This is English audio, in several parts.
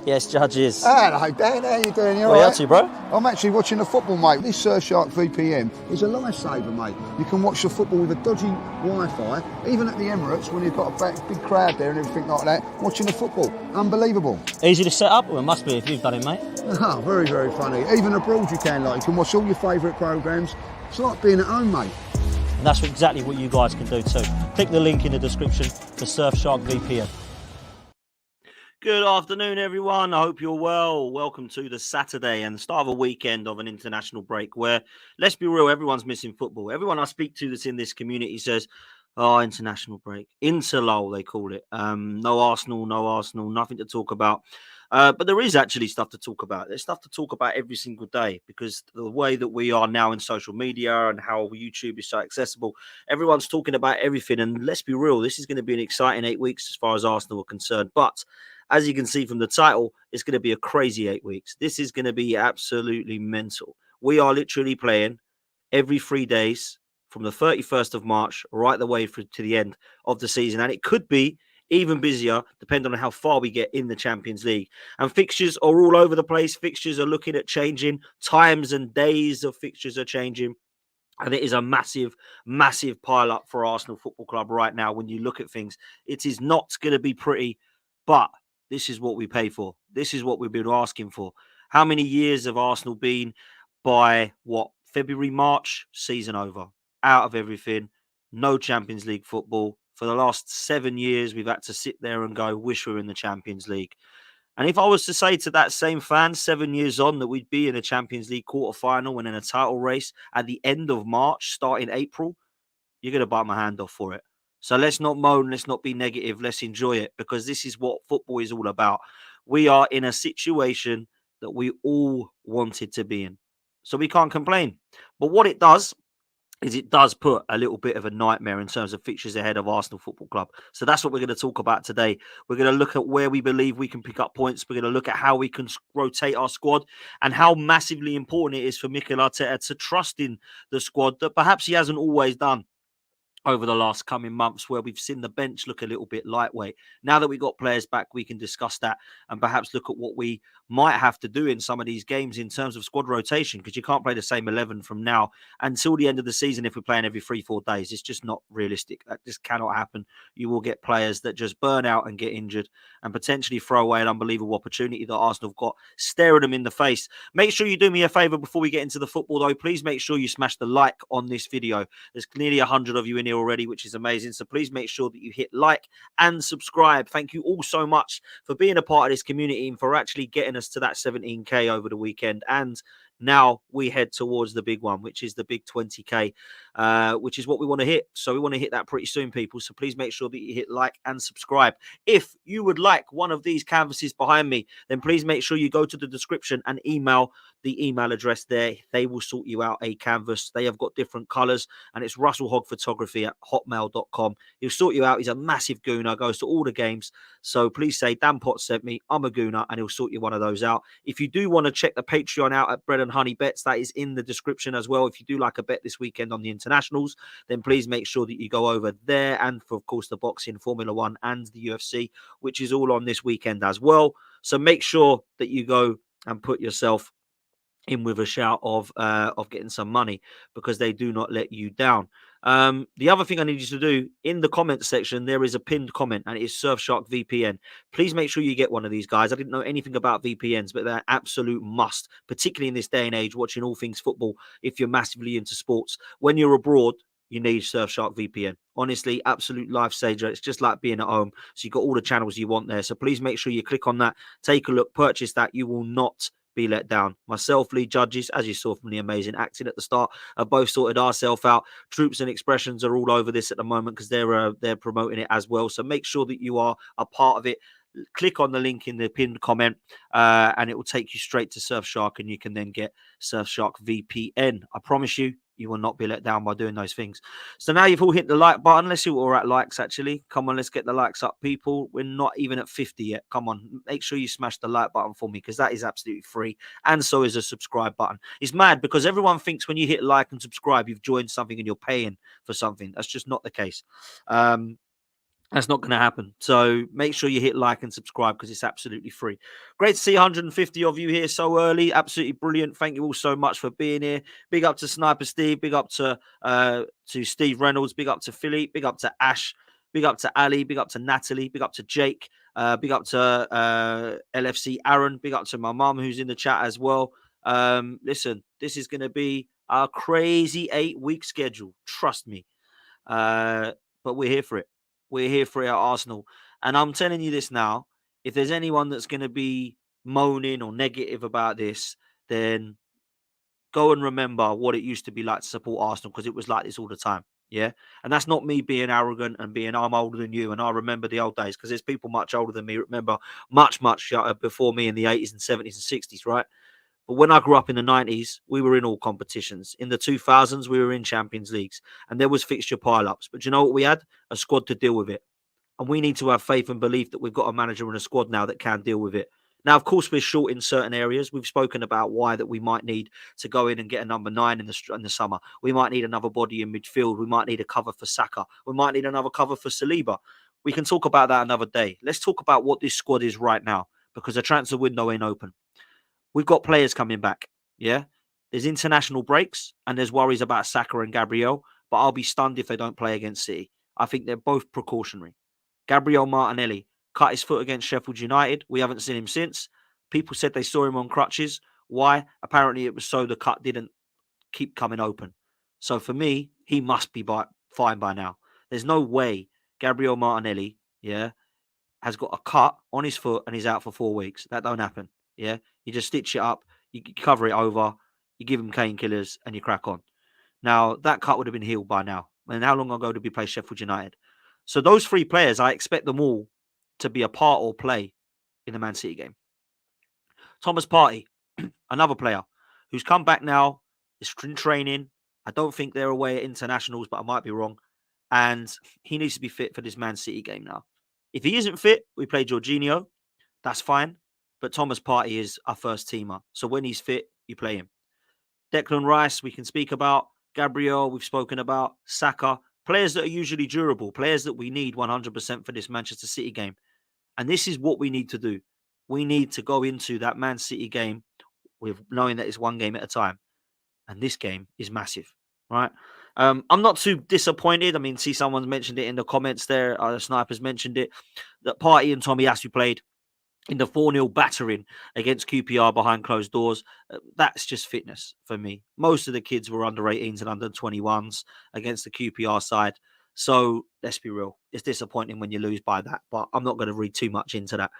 Yes, Judges. Hello, Dan. How you doing? You What are you all up to, bro? I'm actually watching the football, mate. This Surfshark VPN is a lifesaver, mate. You can watch the football with a dodgy Wi-Fi, even at the Emirates when you've got a big crowd there and everything like that, watching the football. Unbelievable. Easy to set up? Well, it must be if you've done it, mate. Oh, very, very funny. Even abroad you can watch all your favourite programmes. It's like being at home, mate. And that's exactly what you guys can do too. Click the link in the description for Surfshark VPN. Good afternoon, everyone. I hope you're well. Welcome to the Saturday and the start of a weekend of an international break where, let's be real, everyone's missing football. Everyone I speak to that's in this community says, oh, international break. Interlull, they call it. No Arsenal, nothing to talk about. But there is actually stuff to talk about. There's stuff to talk about every single day because the way that we are now in social media and how YouTube is so accessible, everyone's talking about everything. And let's be real, this is going to be an exciting 8 weeks as far as Arsenal are concerned. But as you can see from the title, it's going to be a crazy 8 weeks. This is going to be absolutely mental. We are literally playing every 3 days from the 31st of March right the way through to the end of the season. And it could be even busier depending on how far we get in the Champions League. And fixtures are all over the place. Fixtures are looking at changing. Times and days of fixtures are changing. And it is a massive, massive pile up for Arsenal Football Club right now. When you look at things, it is not going to be pretty, but this is what we pay for. This is what we've been asking for. How many years have Arsenal been by February, March, season over, out of everything, no Champions League football. For the last 7 years, we've had to sit there and go, wish we were in the Champions League. And if I was to say to that same fan 7 years on that we'd be in a Champions League quarterfinal and in a title race at the end of March, starting April, you're going to bite my hand off for it. So let's not moan, let's not be negative, let's enjoy it because this is what football is all about. We are in a situation that we all wanted to be in. So we can't complain. But what it does is it does put a little bit of a nightmare in terms of fixtures ahead of Arsenal Football Club. So that's what we're going to talk about today. We're going to look at where we believe we can pick up points. We're going to look at how we can rotate our squad and how massively important it is for Mikel Arteta to trust in the squad that perhaps he hasn't always done over the last coming months, where we've seen the bench look a little bit lightweight. Now that we've got players back, we can discuss that and perhaps look at what we might have to do in some of these games in terms of squad rotation, because you can't play the same 11 from now until the end of the season if we're playing every 3-4 days. It's just not realistic. That just cannot happen. You will get players that just burn out and get injured and potentially throw away an unbelievable opportunity that Arsenal have got staring them in the face. Make sure you do me a favour before we get into the football, though. Please make sure you smash the like on this video. There's nearly 100 of you in here already, which is amazing. So please make sure that you hit like and subscribe. Thank you all so much for being a part of this community and for actually getting us to that 17k over the weekend. And now we head towards the big one, which is the big 20k, which is what we want to hit. So we want to hit that pretty soon, people. So please make sure that you hit like and subscribe. If you would like one of these canvases behind me, then please make sure you go to the description and email the email address there. They will sort you out a canvas. They have got different colors, and it's russellhogphotography@hotmail.com. He'll sort you out. He's a massive gooner, goes to all the games. So please say Dan Potts sent me, I'm a gooner, and he'll sort you one of those out. If you do want to check the Patreon out at Bread and Honey Bets, that is in the description as well. If you do like a bet this weekend on the internationals, then please make sure that you go over there. And for, of course, the boxing, Formula One, and the UFC, which is all on this weekend as well. So make sure that you go and put yourself in with a shout of getting some money, because they do not let you down. The other thing I need you to do, in the comment section, there is a pinned comment, and it is Surfshark VPN. Please make sure you get one of these, guys. I didn't know anything about VPNs, but they're an absolute must, particularly in this day and age, watching all things football. If you're massively into sports, when you're abroad, you need Surfshark VPN. Honestly, absolute lifesaver. It's just like being at home. So you've got all the channels you want there. So please make sure you click on that, take a look, purchase that. You will not be let down. Myself, Lee Judges, as you saw from the amazing acting at the start, have both sorted ourselves out. Troops and Expressions are all over this at the moment because they're promoting it as well. So make sure that you are a part of it. Click on the link in the pinned comment and it will take you straight to Surfshark, and you can then get Surfshark VPN. I promise you, you will not be let down by doing those things. So now you've all hit the like button. Let's see what we're at likes, actually. Come on, let's get the likes up, people. We're not even at 50 yet. Come on, make sure you smash the like button for me, because that is absolutely free. And so is a subscribe button. It's mad because everyone thinks when you hit like and subscribe, you've joined something and you're paying for something. That's just not the case. That's not going to happen. So make sure you hit like and subscribe because it's absolutely free. Great to see 150 of you here so early. Absolutely brilliant. Thank you all so much for being here. Big up to Sniper Steve. Big up to Steve Reynolds. Big up to Philippe. Big up to Ash. Big up to Ali. Big up to Natalie. Big up to Jake. Big up to LFC Aaron. Big up to my mum who's in the chat as well. Listen, this is going to be a crazy 8-week schedule. Trust me. But we're here for it. We're here for it at Arsenal. And I'm telling you this now, if there's anyone that's going to be moaning or negative about this, then go and remember what it used to be like to support Arsenal, because it was like this all the time. Yeah. And that's not me being arrogant and being, I'm older than you and I remember the old days, because there's people much older than me, remember much before me in the 80s and 70s and 60s, right? But when I grew up in the 90s, we were in all competitions. In the 2000s, we were in Champions Leagues and there was fixture pile-ups. But you know what we had? A squad to deal with it. And we need to have faith and belief that we've got a manager and a squad now that can deal with it. Now, of course, we're short in certain areas. We've spoken about why that we might need to go in and get a number 9 in the summer. We might need another body in midfield. We might need a cover for Saka. We might need another cover for Saliba. We can talk about that another day. Let's talk about what this squad is right now, because the transfer window ain't open. We've got players coming back. Yeah. There's international breaks and there's worries about Saka and Gabriel, but I'll be stunned if they don't play against City. I think they're both precautionary. Gabriel Martinelli cut his foot against Sheffield United. We haven't seen him since. People said they saw him on crutches. Why? Apparently it was so the cut didn't keep coming open. So for me, he must be fine by now. There's no way Gabriel Martinelli, has got a cut on his foot and he's out for 4 weeks. That don't happen. Yeah, you just stitch it up, you cover it over, you give him painkillers, and you crack on. Now, that cut would have been healed by now. And how long ago did we play Sheffield United? So those 3 players, I expect them all to be a part or play in the Man City game. Thomas Partey, another player who's come back now, is in training. I don't think they're away at internationals, but I might be wrong. And he needs to be fit for this Man City game now. If he isn't fit, we play Jorginho. That's fine. But Thomas Partey is our first teamer. So when he's fit, you play him. Declan Rice, we can speak about. Gabriel, we've spoken about. Saka, players that are usually durable, players that we need 100% for this Manchester City game. And this is what we need to do. We need to go into that Man City game with knowing that it's one game at a time. And this game is massive, right? I'm not too disappointed. I mean, see someone's mentioned it in the comments there. Snipers mentioned it. That Partey and Tomiyasu played in the 4-0 battering against QPR behind closed doors. That's just fitness for me. Most of the kids were under 18s and under 21s against the QPR side. So let's be real. It's disappointing when you lose by that, but I'm not going to read too much into that.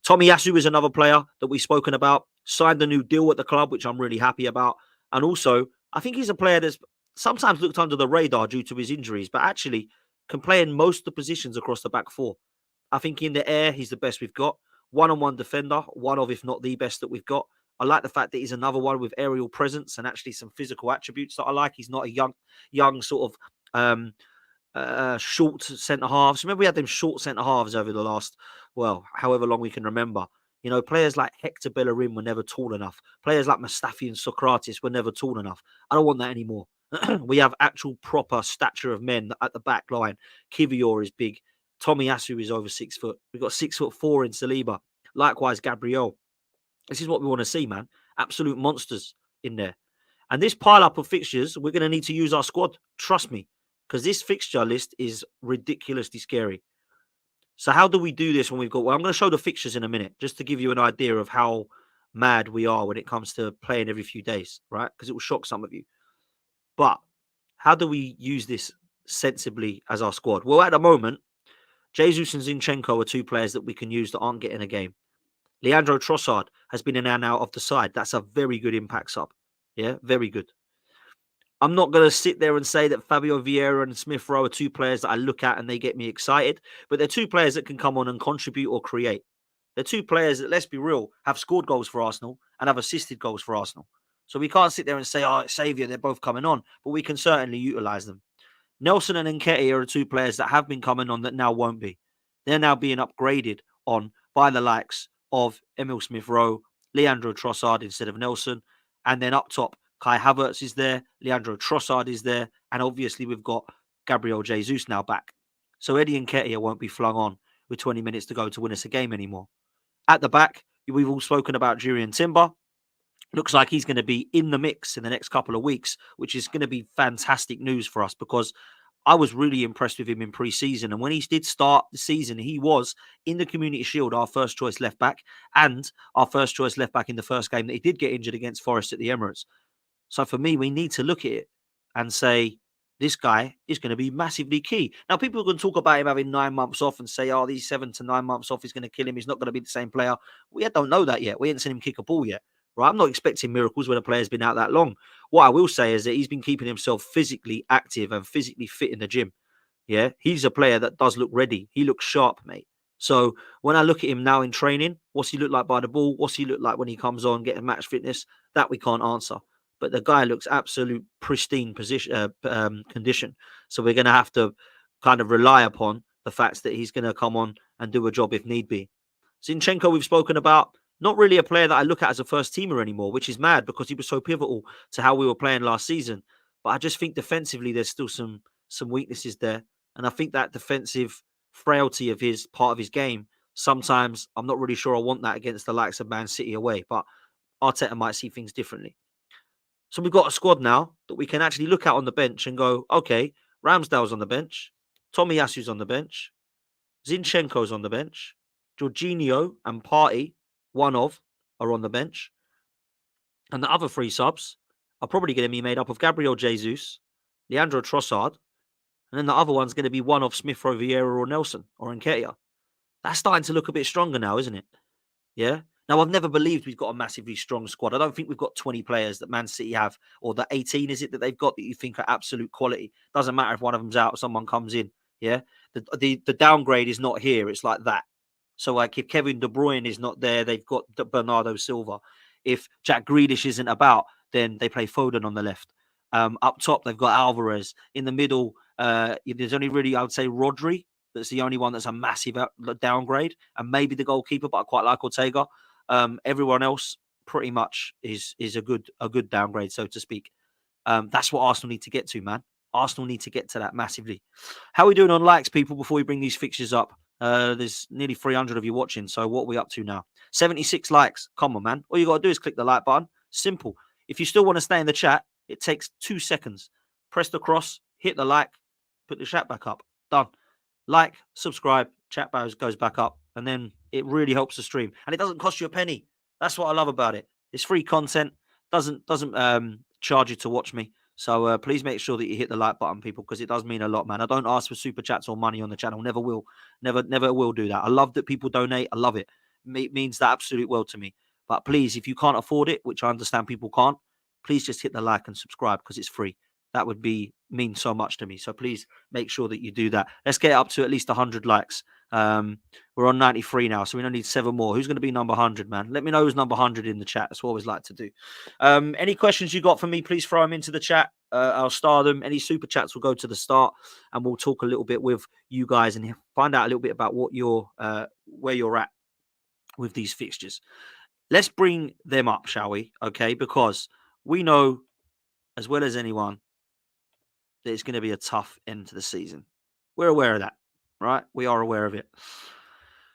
Tomiyasu is another player that we've spoken about. Signed a new deal at the club, which I'm really happy about. And also, I think he's a player that's sometimes looked under the radar due to his injuries, but actually can play in most of the positions across the back 4. I think in the air, he's the best we've got. One-on-one defender, one of, if not the best that we've got. I like the fact that he's another one with aerial presence and actually some physical attributes that I like. He's not a young sort of short centre halves. Remember, we had them short centre halves over the last, however long we can remember. You know, players like Hector Bellerin were never tall enough. Players like Mustafi and Socrates were never tall enough. I don't want that anymore. We have actual proper stature of men at the back line. Kivior is big. Tomiyasu is over 6 foot. We've got 6'4" in Saliba. Likewise, Gabriel. This is what we want to see, man. Absolute monsters in there. And this pile up of fixtures, we're going to need to use our squad. Trust me. Because this fixture list is ridiculously scary. So how do we do this when we've got... Well, I'm going to show the fixtures in a minute, just to give you an idea of how mad we are when it comes to playing every few days, right? Because it will shock some of you. But how do we use this sensibly as our squad? Well, at the moment, Jesus and Zinchenko are 2 players that we can use that aren't getting a game. Leandro Trossard has been in and out of the side. That's a very good impact sub. Yeah, very good. I'm not going to sit there and say that Fabio Vieira and Smith Rowe are 2 players that I look at and they get me excited, but they're 2 players that can come on and contribute or create. They're 2 players that, let's be real, have scored goals for Arsenal and have assisted goals for Arsenal. So we can't sit there and say, oh, Saviour, they're both coming on, but we can certainly utilise them. Nelson and Nketiah are 2 players that have been coming on that now won't be. They're now being upgraded on by the likes of Emil Smith-Rowe, Leandro Trossard instead of Nelson. And then up top, Kai Havertz is there, Leandro Trossard is there, and obviously we've got Gabriel Jesus now back. So Eddie Nketiah won't be flung on with 20 minutes to go to win us a game anymore. At the back, we've all spoken about Jurriën Timber. Looks like he's going to be in the mix in the next couple of weeks, which is going to be fantastic news for us because I was really impressed with him in pre-season. And when he did start the season, he was in the Community Shield, our first choice left back, and our first choice left back in the first game that he did get injured against Forest at the Emirates. So for me, we need to look at it and say, this guy is going to be massively key. Now, people can talk about him having 9 months off and say, oh, these 7 to 9 months off is going to kill him. He's not going to be the same player. We don't know that yet. We haven't seen him kick a ball yet. Right? I'm not expecting miracles when a player's been out that long. What I will say is that he's been keeping himself physically active and physically fit in the gym. Yeah, he's a player that does look ready. He looks sharp, mate. So when I look at him now in training, what's he look like by the ball? What's he look like when he comes on, getting match fitness? That we can't answer. But the guy looks absolute pristine condition. So we're going to have to kind of rely upon the fact that he's going to come on and do a job if need be. Zinchenko, we've spoken about, not really a player that I look at as a first teamer anymore, which is mad because he was so pivotal to how we were playing last season. But I just think defensively, there's still some weaknesses there. And I think that defensive frailty of his part of his game, sometimes I'm not really sure I want that against the likes of Man City away. But Arteta might see things differently. So we've got a squad now that we can actually look at on the bench and go, okay, Ramsdale's on the bench, Tomiyasu's on the bench, Zinchenko's on the bench, Jorginho and Partey, one of, are on the bench. And the other 3 subs are probably going to be made up of Gabriel Jesus, Leandro Trossard, and then the other one's going to be one of Smith Rowe, Vieira or Nelson or Nketiah. That's starting to look a bit stronger now, isn't it? Yeah. Now, I've never believed we've got a massively strong squad. I don't think we've got 20 players that Man City have, or the 18, is it, that they've got that you think are absolute quality. Doesn't matter if one of them's out or someone comes in. Yeah. The downgrade is not here. It's like that. So, like, if Kevin De Bruyne is not there, they've got Bernardo Silva. If Jack Grealish isn't about, then they play Foden on the left. Up top, they've got Alvarez. In the middle, there's only really, I would say, Rodri. That's the only one that's a massive downgrade. And maybe the goalkeeper, but I quite like Ortega. Everyone else pretty much is a good downgrade, so to speak. That's what Arsenal need to get to, man. Arsenal need to get to that massively. How are we doing on likes, people, before we bring these fixtures up? There's nearly 300 of you watching, so what are we up to now? 76 likes. Come on, man. All you got to do is click the like button. Simple. If you still want to stay in the chat, it takes 2 seconds. Press the cross, hit the like, put the chat back up. Done. Like, subscribe, chat goes back up, and then it really helps the stream. And it doesn't cost you a penny. That's what I love about it. It's free content. Doesn't charge you to watch me. So please make sure that you hit the like button, people, because it does mean a lot, man. I don't ask for super chats or money on the channel. Never will. Never will do that. I love that people donate. I love it. It means the absolute world to me. But please, if you can't afford it, which I understand people can't, please just hit the like and subscribe because it's free. That would mean so much to me. So please make sure that you do that. Let's get up to at least 100 likes. We're on 93 now, so we don't need 7 more. Who's going to be number 100, man? Let me know who's number 100 in the chat. That's what I always like to do. Any questions you got for me, please throw them into the chat. I'll star them. Any super chats will go to the start, and we'll talk a little bit with you guys and find out a little bit about what where you're at with these fixtures. Let's bring them up, shall we? Okay, because we know as well as anyone that it's going to be a tough end to the season. We're aware of that, right? We are aware of it.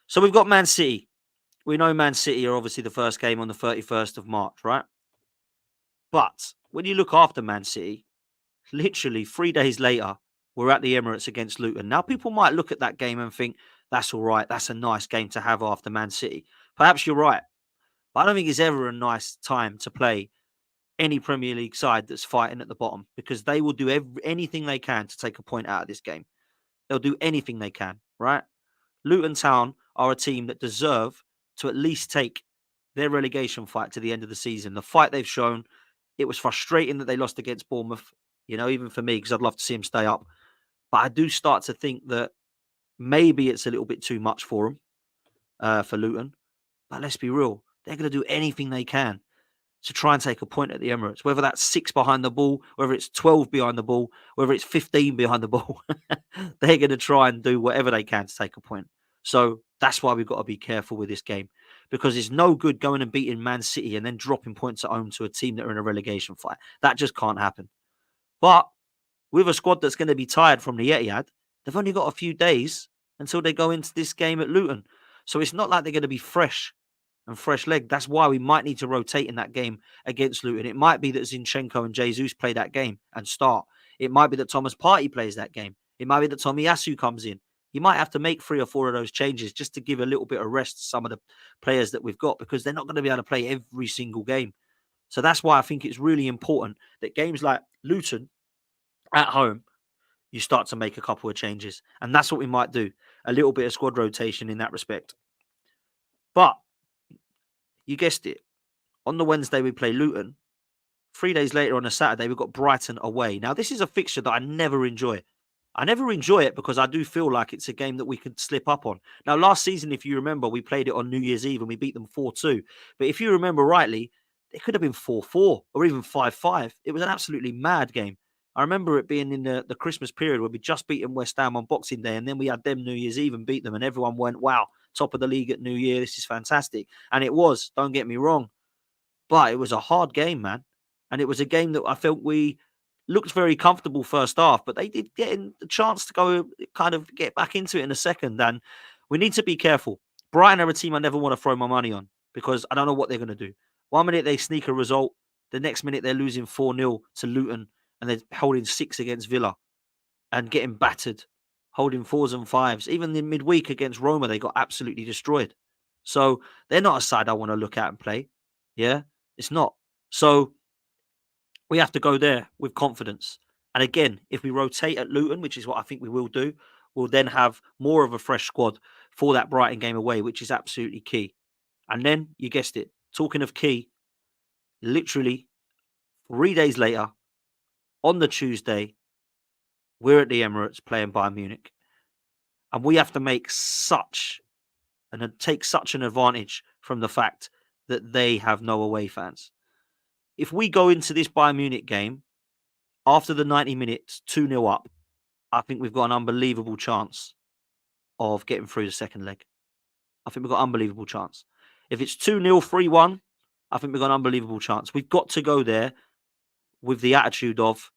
So we've got Man City. We know Man City are obviously the first game on the 31st of March, right? But when you look after Man City, literally 3 days later, we're at the Emirates against Luton. Now, people might look at that game and think, that's all right. That's a nice game to have after Man City. Perhaps you're right. But I don't think it's ever a nice time to play any Premier League side that's fighting at the bottom because they will do anything they can to take a point out of this game. They'll do anything they can, right? Luton Town are a team that deserve to at least take their relegation fight to the end of the season. The fight they've shown, it was frustrating that they lost against Bournemouth, even for me, because I'd love to see them stay up. But I do start to think that maybe it's a little bit too much for them, for Luton. But let's be real. They're going to do anything they can to try and take a point at the Emirates, whether that's 6 behind the ball, whether it's 12 behind the ball, whether it's 15 behind the ball. They're going to try and do whatever they can to take a point. So that's why we've got to be careful with this game, because it's no good going and beating Man City and then dropping points at home to a team that are in a relegation fight. That just can't happen. But with a squad that's going to be tired from the Etihad, They've only got a few days until they go into this game at Luton. So it's not like they're going to be fresh and fresh leg. That's why we might need to rotate in that game against Luton. It might be that Zinchenko and Jesus play that game and start. It might be that Thomas Partey plays that game. It might be that Tomiyasu comes in. You might have to make 3 or 4 of those changes just to give a little bit of rest to some of the players that we've got, because they're not going to be able to play every single game. So that's why I think it's really important that games like Luton at home, you start to make a couple of changes. And that's what we might do. A little bit of squad rotation in that respect. But you guessed it. On the Wednesday, we play Luton. 3 days later on a Saturday, we've got Brighton away. Now, this is a fixture that I never enjoy. I never enjoy it because I do feel like it's a game that we could slip up on. Now, last season, if you remember, we played it on New Year's Eve and we beat them 4-2. But if you remember rightly, it could have been 4-4 or even 5-5. It was an absolutely mad game. I remember it being in the Christmas period where we just beaten West Ham on Boxing Day, and then we had them New Year's Eve and beat them, and everyone went, wow, top of the league at New Year, this is fantastic. And it was, don't get me wrong. But it was a hard game, man. And it was a game that I felt we looked very comfortable first half, but they did get in the chance to go kind of get back into it in a second. And we need to be careful. Brighton are a team I never want to throw my money on because I don't know what they're going to do. 1 minute they sneak a result. The next minute they're losing 4-0 to Luton and they're holding 6 against Villa and getting battered, holding 4s and 5s. Even in midweek against Roma, they got absolutely destroyed. So they're not a side I want to look at and play. Yeah, it's not. So we have to go there with confidence. And again, if we rotate at Luton, which is what I think we will do, we'll then have more of a fresh squad for that Brighton game away, which is absolutely key. And then, you guessed it, talking of key, literally 3 days later, on the Tuesday, we're at the Emirates playing Bayern Munich. And we have to make take such an advantage from the fact that they have no away fans. If we go into this Bayern Munich game after the 90 minutes 2-0 up, I think we've got an unbelievable chance of getting through the second leg. I think we've got an unbelievable chance. If it's 2-0, 3-1, I think we've got an unbelievable chance. We've got to go there with the attitude of,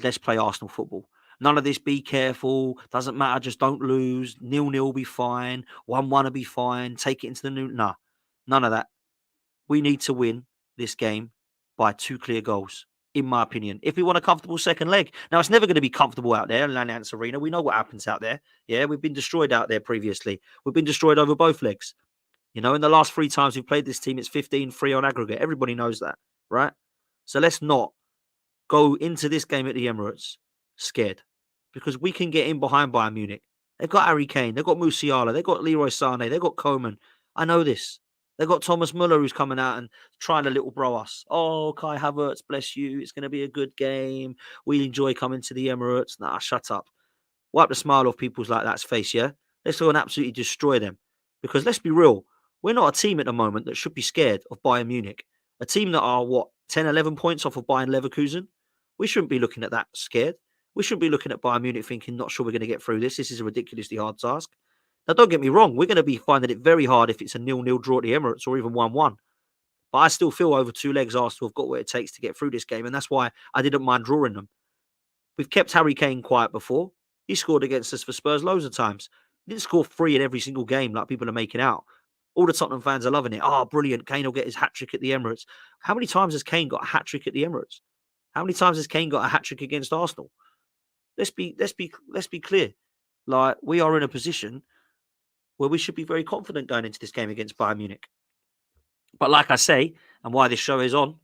let's play Arsenal football. None of this be careful, doesn't matter, just don't lose, 0-0 will be fine, 1-1 will be fine, take it into the new... Nah, none of that. We need to win this game by 2 clear goals, in my opinion, if we want a comfortable second leg. Now, it's never going to be comfortable out there in Allianz Arena. We know what happens out there. Yeah, we've been destroyed out there previously. We've been destroyed over both legs. You know, in the last 3 times we've played this team, it's 15-3 on aggregate. Everybody knows that, right? So let's not go into this game at the Emirates scared, because we can get in behind Bayern Munich. They've got Harry Kane. They've got Musiala. They've got Leroy Sané. They've got Coman. I know this. They've got Thomas Muller who's coming out and trying to little bro us. Oh, Kai Havertz, bless you. It's going to be a good game. We enjoy coming to the Emirates. Nah, shut up. Wipe the smile off people's like that's face, yeah? Let's go and absolutely destroy them. Because let's be real, we're not a team at the moment that should be scared of Bayern Munich. A team that are, 10, 11 points off of Bayern Leverkusen? We shouldn't be looking at that scared. We shouldn't be looking at Bayern Munich thinking, not sure we're going to get through this. This is a ridiculously hard task. Now, don't get me wrong. We're going to be finding it very hard if it's a 0-0 draw at the Emirates or even 1-1. But I still feel over 2 legs Arsenal have got what it takes to get through this game. And that's why I didn't mind drawing them. We've kept Harry Kane quiet before. He scored against us for Spurs loads of times. He didn't score 3 in every single game like people are making out. All the Tottenham fans are loving it. Oh, brilliant. Kane will get his hat-trick at the Emirates. How many times has Kane got a hat-trick at the Emirates? How many times has Kane got a hat-trick against Arsenal? Let's be clear. Like, we are in a position where we should be very confident going into this game against Bayern Munich. But like I say, and why this show is on,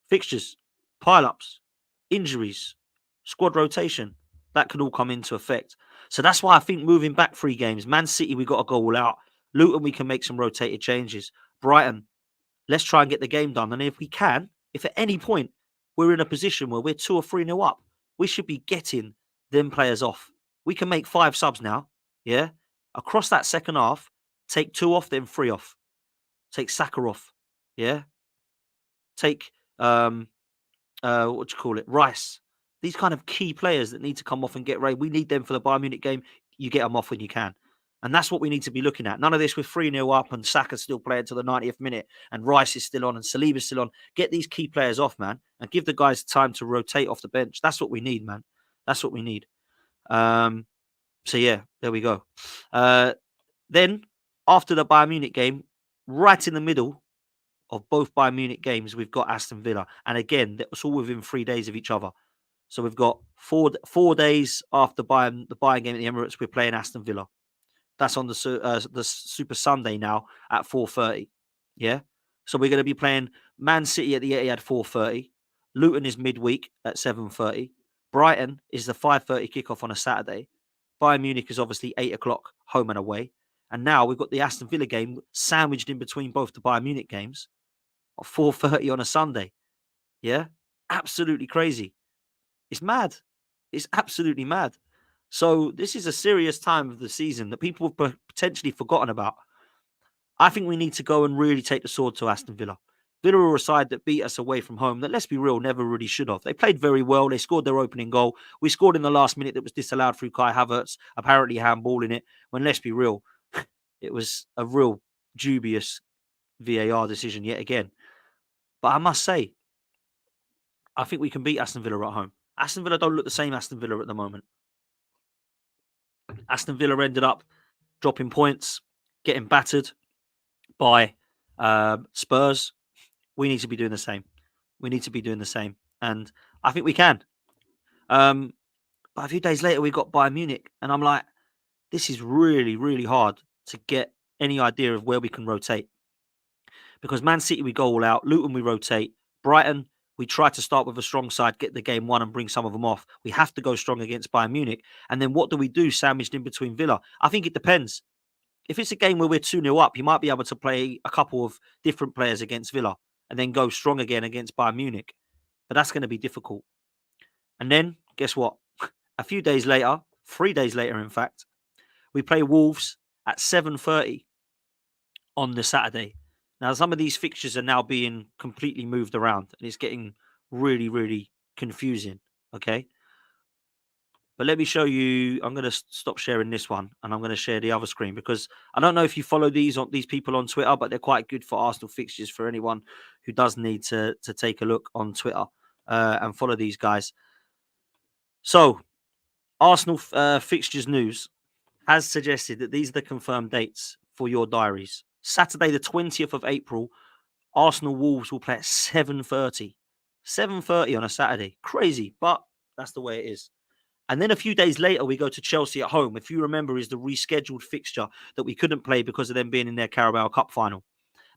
fixtures, pile-ups, injuries, squad rotation, that can all come into effect. So that's why I think moving back 3 games, Man City, we got to go all out. Luton, we can make some rotated changes. Brighton, let's try and get the game done. And if we can, if at any point we're in a position where we're 2 or 3-0 up, we should be getting them players off. We can make 5 subs now, yeah? Across that second half, take 2 off, then 3 off. Take Saka off, yeah? Take, Rice. These kind of key players that need to come off and get ready. We need them for the Bayern Munich game. You get them off when you can. And that's what we need to be looking at. None of this with 3-0 up and Saka's still playing to the 90th minute and Rice is still on and Saliba's still on. Get these key players off, man, and give the guys time to rotate off the bench. That's what we need, man. That's what we need. So yeah, there we go. Then after the Bayern Munich game, right in the middle of both Bayern Munich games, we've got Aston Villa, and again, that's all within 3 days of each other. So we've got four days after the Bayern game at the Emirates, we're playing Aston Villa. That's on the Super Sunday now at 4:30. Yeah, so we're going to be playing Man City at the Etihad 4:30. Luton is midweek at 7:30. Brighton is the 5:30 kickoff on a Saturday. Bayern Munich is obviously 8 o'clock home and away. And now we've got the Aston Villa game sandwiched in between both the Bayern Munich games at 4:30 on a Sunday. Yeah, absolutely crazy. It's mad. It's absolutely mad. So this is a serious time of the season that people have potentially forgotten about. I think we need to go and really take the sword to Aston Villa. Villa are a side that beat us away from home that, let's be real, never really should have. They played very well. They scored their opening goal. We scored in the last minute that was disallowed through Kai Havertz, apparently handballing it, when, let's be real, it was a real dubious VAR decision yet again. But I must say, I think we can beat Aston Villa at home. Aston Villa don't look the same Aston Villa at the moment. Aston Villa ended up dropping points, getting battered by Spurs. We need to be doing the same. We need to be doing the same. And I think we can. But a few days later, we got Bayern Munich. And I'm like, this is really, really hard to get any idea of where we can rotate. Because Man City, we go all out. Luton, we rotate. Brighton, we try to start with a strong side, get the game won and bring some of them off. We have to go strong against Bayern Munich. And then what do we do sandwiched in between Villa? I think it depends. If it's a game where we're 2-0 up, you might be able to play a couple of different players against Villa and then go strong again against Bayern Munich. But that's going to be difficult. And then, guess what? A few days later, 3 days later, in fact, we play Wolves at 7:30 on the Saturday. Now, some of these fixtures are now being completely moved around, and it's getting really, really confusing, okay? But let me show you. I'm going to stop sharing this one, and I'm going to share the other screen because I don't know if you follow these people on Twitter, but they're quite good for Arsenal fixtures for anyone who does need to take a look on Twitter and follow these guys. So, Arsenal fixtures news has suggested that these are the confirmed dates for your diaries. Saturday, the 20th of April, Arsenal Wolves will play at 7:30. 7:30 on a Saturday. Crazy, but that's the way it is. And then a few days later, we go to Chelsea at home. If you remember, is the rescheduled fixture that we couldn't play because of them being in their Carabao Cup final.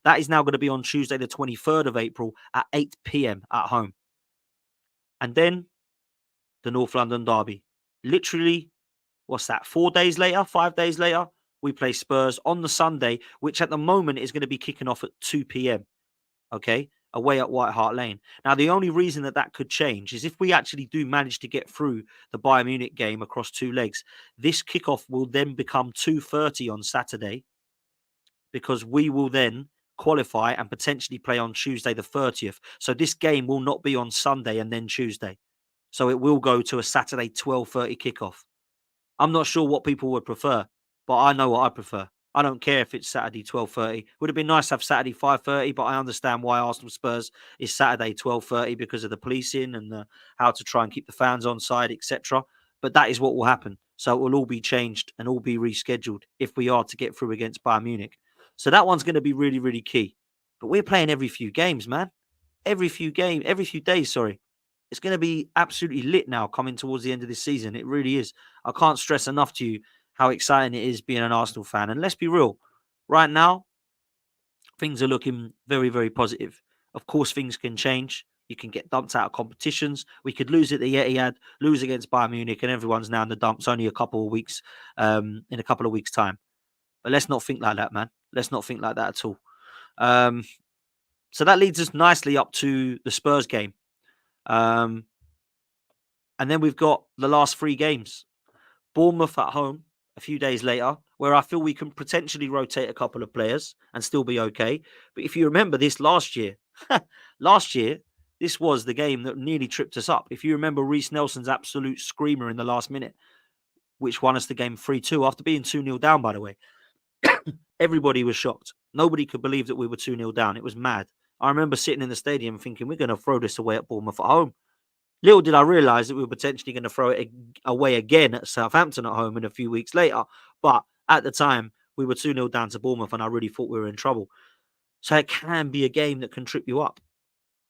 That is now going to be on Tuesday, the 23rd of April at 8 p.m. at home. And then the North London derby. Literally, what's that? 4 days later, 5 days later, we play Spurs on the Sunday, which at the moment is going to be kicking off at 2 p.m. Okay, away at White Hart Lane. Now, the only reason that could change is if we actually do manage to get through the Bayern Munich game across 2 legs. This kickoff will then become 2:30 on Saturday because we will then qualify and potentially play on Tuesday the 30th. So this game will not be on Sunday and then Tuesday. So it will go to a Saturday 12:30 kickoff. I'm not sure what people would prefer, but I know what I prefer. I don't care if it's Saturday 12:30. Would have been nice to have Saturday 5:30, but I understand why Arsenal Spurs is Saturday 12:30 because of the policing and how to try and keep the fans on side, etc. But that is what will happen. So it will all be changed and all be rescheduled if we are to get through against Bayern Munich. So that one's going to be really, really key. But we're playing every few games, man. Every few days, sorry. It's going to be absolutely lit now coming towards the end of this season. It really is. I can't stress enough to you how exciting it is being an Arsenal fan. And let's be real, right now, things are looking very, very positive. Of course, things can change. You can get dumped out of competitions. We could lose at the Etihad, lose against Bayern Munich, and everyone's now in the dumps only in a couple of weeks' time. But let's not think like that, man. Let's not think like that at all. So that leads us nicely up to the Spurs game. And then we've got the last 3 games. Bournemouth at home a few days later, where I feel we can potentially rotate a couple of players and still be okay. But if you remember this last year, this was the game that nearly tripped us up. If you remember Reece Nelson's absolute screamer in the last minute, which won us the game 3-2 after being 2-0 down, by the way. Everybody was shocked. Nobody could believe that we were 2-0 down. It was mad. I remember sitting in the stadium thinking, we're going to throw this away at Bournemouth at home. Little did I realise that we were potentially going to throw it away again at Southampton at home in a few weeks later. But at the time, we were 2-0 down to Bournemouth, and I really thought we were in trouble. So it can be a game that can trip you up.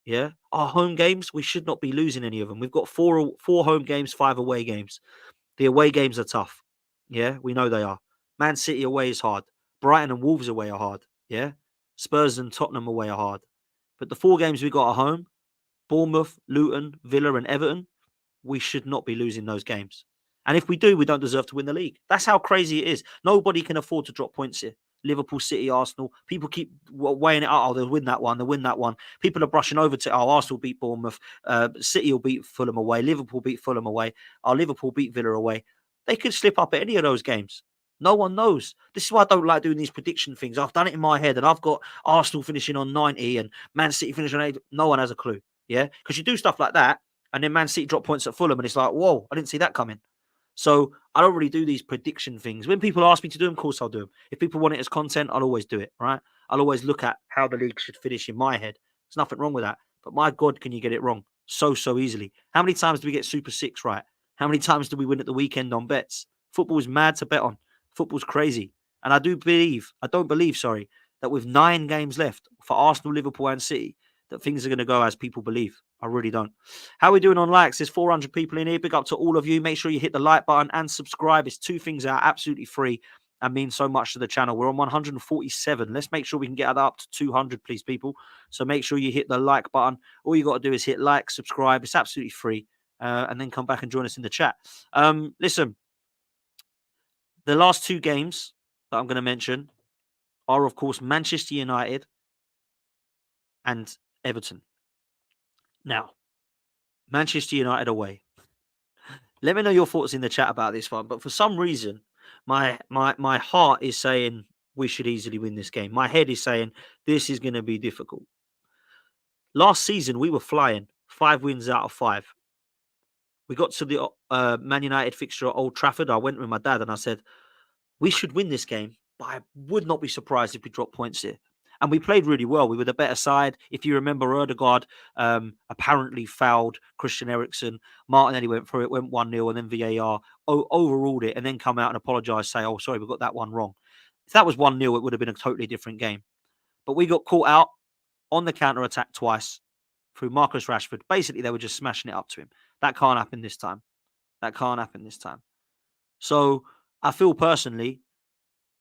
Yeah. Our home games, we should not be losing any of them. We've got four home games, 5 away games. The away games are tough. Yeah, we know they are. Man City away is hard. Brighton and Wolves away are hard. Yeah. Spurs and Tottenham away are hard. But the 4 games we got at home, Bournemouth, Luton, Villa, and Everton, we should not be losing those games. And if we do, we don't deserve to win the league. That's how crazy it is. Nobody can afford to drop points here. Liverpool, City, Arsenal. People keep weighing it out. Oh, they'll win that one. They'll win that one. People are brushing over to, oh, Arsenal beat Bournemouth. City will beat Fulham away. Liverpool beat Fulham away. Oh, Liverpool beat Villa away. They could slip up at any of those games. No one knows. This is why I don't like doing these prediction things. I've done it in my head, and I've got Arsenal finishing on 90 and Man City finishing on 80. No one has a clue. Yeah, because you do stuff like that, and then Man City drop points at Fulham, and it's like, whoa, I didn't see that coming. So I don't really do these prediction things. When people ask me to do them, of course I'll do them. If people want it as content, I'll always do it, right? I'll always look at how the league should finish in my head. There's nothing wrong with that. But my God, can you get it wrong so easily? How many times do we get Super 6 right? How many times do we win at the weekend on bets? Football is mad to bet on. Football's crazy. And I don't believe, that with 9 games left for Arsenal, Liverpool, and City, that things are going to go as people believe. I really don't. How are we doing on likes? There's 400 people in here. Big up to all of you. Make sure you hit the like button and subscribe. It's 2 things that are absolutely free and mean so much to the channel. We're on 147. Let's make sure we can get that up to 200, please, people. So make sure you hit the like button. All you got to do is hit like, subscribe. It's absolutely free. And then come back and join us in the chat. Listen, the last 2 games that I'm going to mention are, of course, Manchester United and Everton. Now, Manchester United away. Let me know your thoughts in the chat about this one. But for some reason, my heart is saying we should easily win this game. My head is saying this is going to be difficult. Last season, we were flying. 5 wins out of 5. We got to the Man United fixture at Old Trafford. I went with my dad and I said, we should win this game, but I would not be surprised if we drop points here. And we played really well. We were the better side. If you remember, Odegaard apparently fouled Christian Eriksen. Martinelli went through it, went 1-0, and then VAR overruled it, and then come out and apologise, say, oh, sorry, we got that one wrong. If that was 1-0, it would have been a totally different game. But we got caught out on the counter-attack twice through Marcus Rashford. Basically, they were just smashing it up to him. That can't happen this time. So I feel personally,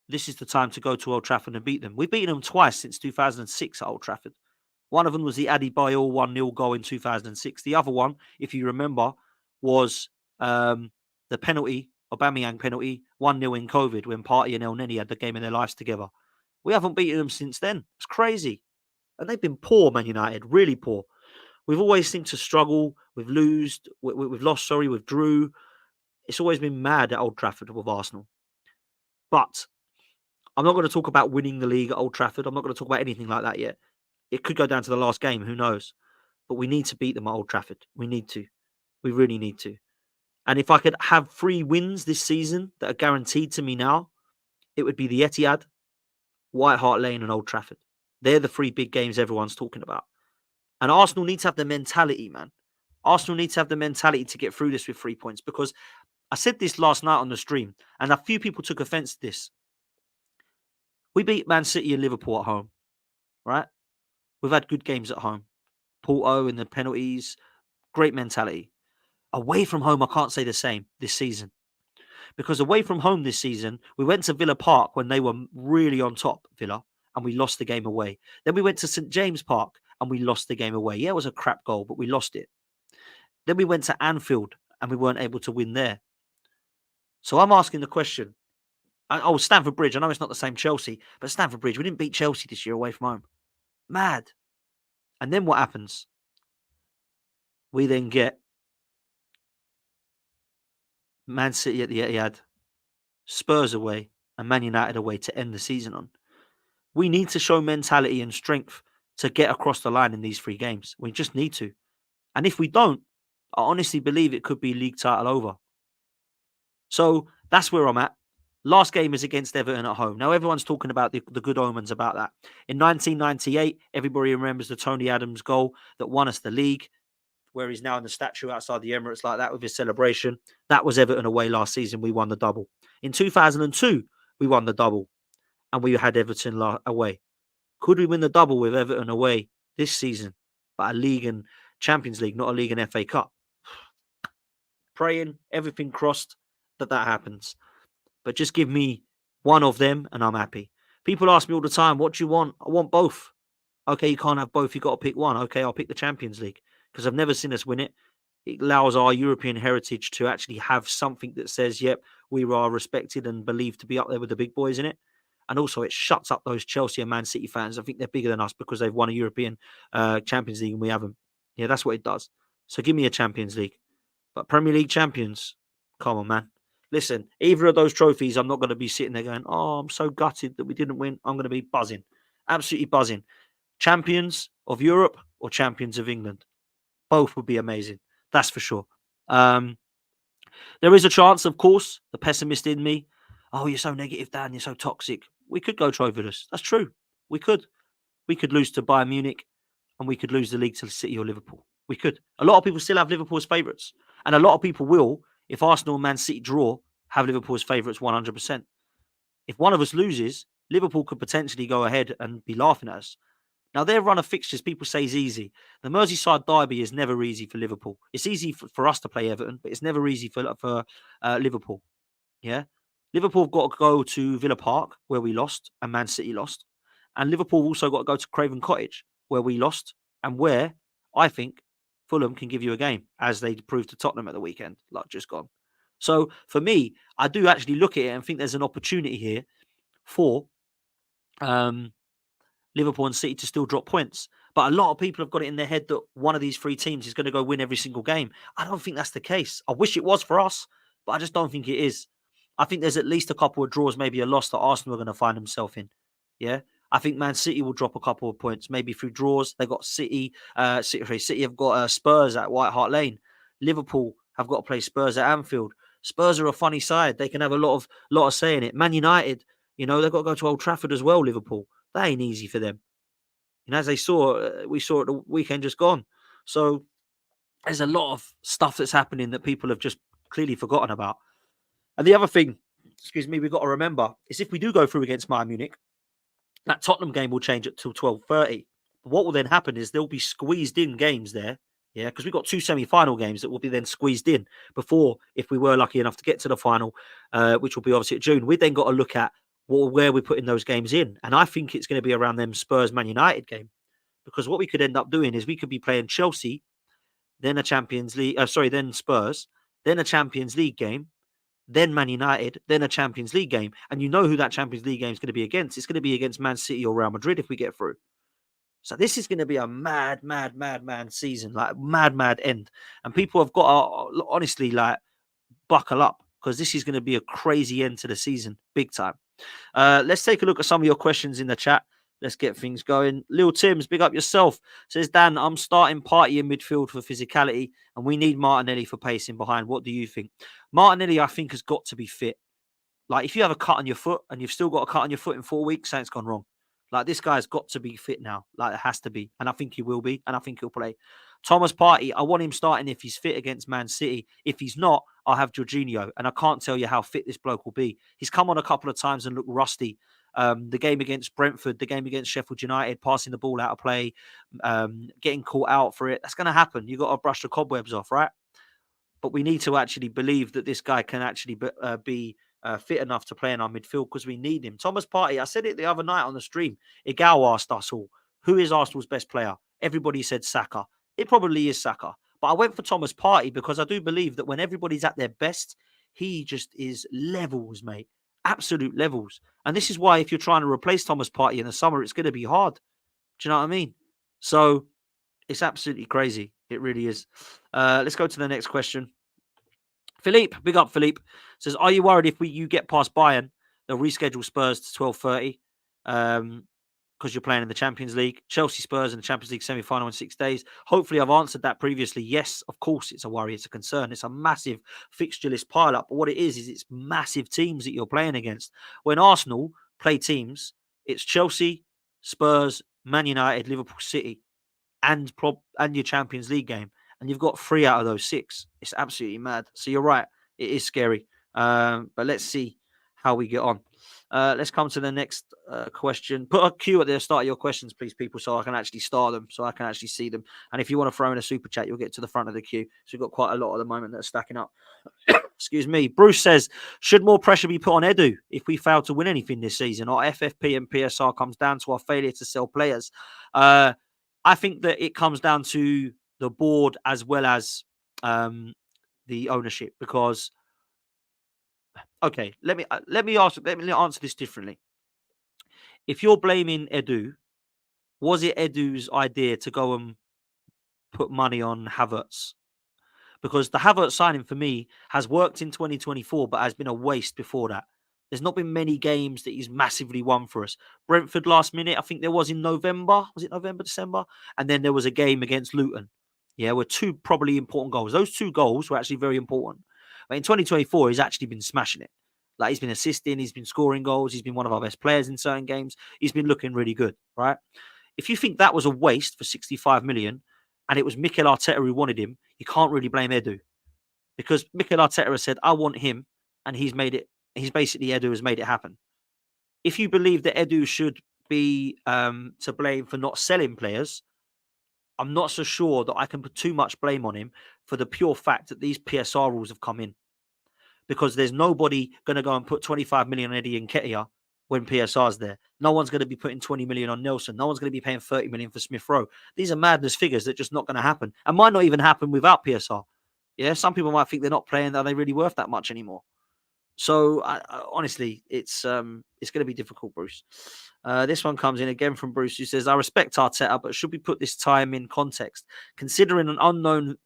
this is the time to go to Old Trafford and beat them. We've beaten them twice since 2006 at Old Trafford. One of them was the Adebayor 1-0 goal in 2006. The other one, if you remember, was the penalty, Aubameyang penalty, 1-0 in COVID when Partey and El Neni had the game of their lives together. We haven't beaten them since then. It's crazy. And they've been poor, Man United, really poor. We've always seemed to struggle. We've lost, with Drew. It's always been mad at Old Trafford with Arsenal. But I'm not going to talk about winning the league at Old Trafford. I'm not going to talk about anything like that yet. It could go down to the last game. Who knows? But we need to beat them at Old Trafford. We need to. We really need to. And if I could have 3 wins this season that are guaranteed to me now, it would be the Etihad, White Hart Lane and Old Trafford. They're the 3 big games everyone's talking about. And Arsenal need to have the mentality, man. Arsenal need to have the mentality to get through this with 3 points, because I said this last night on the stream and a few people took offense to this. We beat Man City and Liverpool at home, right? We've had good games at home. Porto and the penalties, great mentality. Away from home, I can't say the same this season. Because away from home this season, we went to Villa Park when they were really on top, Villa, and we lost the game away. Then we went to St. James Park and we lost the game away. Yeah, it was a crap goal, but we lost it. Then we went to Anfield and we weren't able to win there. So I'm asking the question. Oh, Stamford Bridge. I know it's not the same Chelsea, but Stamford Bridge, we didn't beat Chelsea this year away from home. Mad. And then what happens? We then get Man City at the Etihad, Spurs away, and Man United away to end the season on. We need to show mentality and strength to get across the line in these 3 games. We just need to. And if we don't, I honestly believe it could be league title over. So that's where I'm at. Last game is against Everton at home. Now, everyone's talking about the good omens about that. In 1998, everybody remembers the Tony Adams goal that won us the league. where he's now in the statue outside the Emirates like that with his celebration. That was Everton away last season. We won the double. In 2002, we won the double and we had Everton away. Could we win the double with Everton away this season? But a league and Champions League, not a league and FA Cup. Praying, everything crossed that happens. But just give me one of them and I'm happy. People ask me all the time, what do you want? I want both. Okay, you can't have both. You've got to pick one. Okay, I'll pick the Champions League because I've never seen us win it. It allows our European heritage to actually have something that says, yep, we are respected and believed to be up there with the big boys in it. And also it shuts up those Chelsea and Man City fans. I think they're bigger than us because they've won a European Champions League and we haven't. Yeah, that's what it does. So give me a Champions League. But Premier League champions, come on, man. Listen, either of those trophies, I'm not going to be sitting there going, oh, I'm so gutted that we didn't win. I'm going to be buzzing. Absolutely buzzing. Champions of Europe or champions of England. Both would be amazing. That's for sure. There is a chance, of course, the pessimist in me. Oh, you're so negative, Dan. You're so toxic. We could go trophyless. That's true. We could. We could lose to Bayern Munich and we could lose the league to City or Liverpool. We could. A lot of people still have Liverpool as favourites. And a lot of people will, if Arsenal and Man City draw, have Liverpool as favourites 100%. If one of us loses, Liverpool could potentially go ahead and be laughing at us. Now, their run of fixtures, people say is easy. The Merseyside derby is never easy for Liverpool. It's easy for us to play Everton, but it's never easy for Liverpool. Yeah? Liverpool have got to go to Villa Park, where we lost, and Man City lost. And Liverpool also got to go to Craven Cottage, where we lost, and where I think Fulham can give you a game, as they proved to Tottenham at the weekend, like just gone. So for me, I do actually look at it and think there's an opportunity here for Liverpool and City to still drop points. But a lot of people have got it in their head that one of these three teams is going to go win every single game. I don't think that's the case. I wish it was for us, but I just don't think it is. I think there's at least a couple of draws, maybe a loss that Arsenal are going to find themselves in. Yeah. I think Man City will drop a couple of points, maybe through draws. They've got City have got Spurs at White Hart Lane. Liverpool have got to play Spurs at Anfield. Spurs are a funny side. They can have a lot of say in it. Man United, they've got to go to Old Trafford as well, Liverpool. That ain't easy for them. As we saw at the weekend just gone. So there's a lot of stuff that's happening that people have just clearly forgotten about. And the other thing, we've got to remember is if we do go through against Bayern Munich, that Tottenham game will change it till 12:30. What will then happen is there'll be squeezed in games there. Yeah, because we've got two semi-final games that will be then squeezed in before, if we were lucky enough to get to the final, which will be obviously at June. We've then got to look at where we're putting those games in. And I think it's going to be around them Spurs-Man United game. Because what we could end up doing is we could be playing Chelsea, then a Champions League, then Spurs, then a Champions League game, then Man United, then a Champions League game. And you know who that Champions League game is going to be against. It's going to be against Man City or Real Madrid if we get through. So this is going to be a mad season, like mad end. And people have got to honestly buckle up because this is going to be a crazy end to the season, big time. Let's take a look at some of your questions in the chat. Let's get things going. Lil Tim's, big up yourself. Says, Dan, I'm starting Partey in midfield for physicality and we need Martinelli for pacing behind. What do you think? Martinelli, I think, has got to be fit. Like, if you have a cut on your foot and you've still got a cut on your foot in 4 weeks, something's gone wrong. Like, this guy's got to be fit now. Like, it has to be. And I think he will be. And I think he'll play. Thomas Partey, I want him starting if he's fit against Man City. If he's not, I'll have Jorginho. And I can't tell you how fit this bloke will be. He's come on a couple of times and looked rusty. The game against Brentford, the game against Sheffield United, passing the ball out of play, getting caught out for it. That's going to happen. You've got to brush the cobwebs off, right? But we need to actually believe that this guy can actually be fit enough to play in our midfield because we need him. Thomas Partey, I said it the other night on the stream. Igal asked us all, who is Arsenal's best player? Everybody said Saka. It probably is Saka. But I went for Thomas Partey because I do believe that when everybody's at their best, he just is levels, mate. Absolute levels. And this is why if you're trying to replace Thomas Partey in the summer, it's going to be hard. Do you know what I mean? So it's absolutely crazy. It really is. Let's go to the next question. Philippe, big up Philippe, says, are you worried if you get past Bayern, they'll reschedule Spurs to 12:30 because you're playing in the Champions League? Chelsea Spurs in the Champions League semi-final in 6 days. Hopefully I've answered that previously. Yes, of course it's a worry, it's a concern. It's a massive fixture list pile-up. But what it is it's massive teams that you're playing against. When Arsenal play teams, it's Chelsea, Spurs, Man United, Liverpool City, and your Champions League game. and you've got 3 out of those 6. It's absolutely mad. So you're right, it is scary. But let's see how we get on. Let's come to the next question. Put a Q at the start of your questions, please, people, so I can actually start them, so I can actually see them. And if you want to throw in a super chat, you'll get to the front of the queue. So we've got quite a lot at the moment that are stacking up. Excuse me. Bruce says, should more pressure be put on Edu if we fail to win anything this season? Or FFP and PSR comes down to our failure to sell players? I think that it comes down to the board as well as the ownership, because okay, let me answer this differently. If you're blaming Edu, was it Edu's idea to go and put money on Havertz? Because the Havertz signing for me has worked in 2024, but has been a waste before that. There's not been many games that he's massively won for us. Brentford last minute, I think there was in November. Was it November, December? And then there was a game against Luton. Yeah, were 2 probably important goals. Those 2 goals were actually very important. But in 2024, he's actually been smashing it. Like, he's been assisting, he's been scoring goals, he's been one of our best players in certain games. He's been looking really good, right? If you think that was a waste for 65 million and it was Mikel Arteta who wanted him, you can't really blame Edu, because Mikel Arteta has said, I want him, and he's made it. He's basically, Edu has made it happen. If you believe that Edu should be to blame for not selling players, I'm not so sure that I can put too much blame on him for the pure fact that these PSR rules have come in. Because there's nobody going to go and put 25 million on Eddie and Nketiah when PSR's there. No one's going to be putting 20 million on Nelson. No one's going to be paying 30 million for Smith Rowe. These are madness figures that are just not going to happen, and might not even happen without PSR. Yeah, some people might think they're not playing, that they really worth that much anymore. So honestly, it's going to be difficult, Bruce. This one comes in again from Bruce, who says, I respect Arteta, but should we put this time in context? Considering an unknown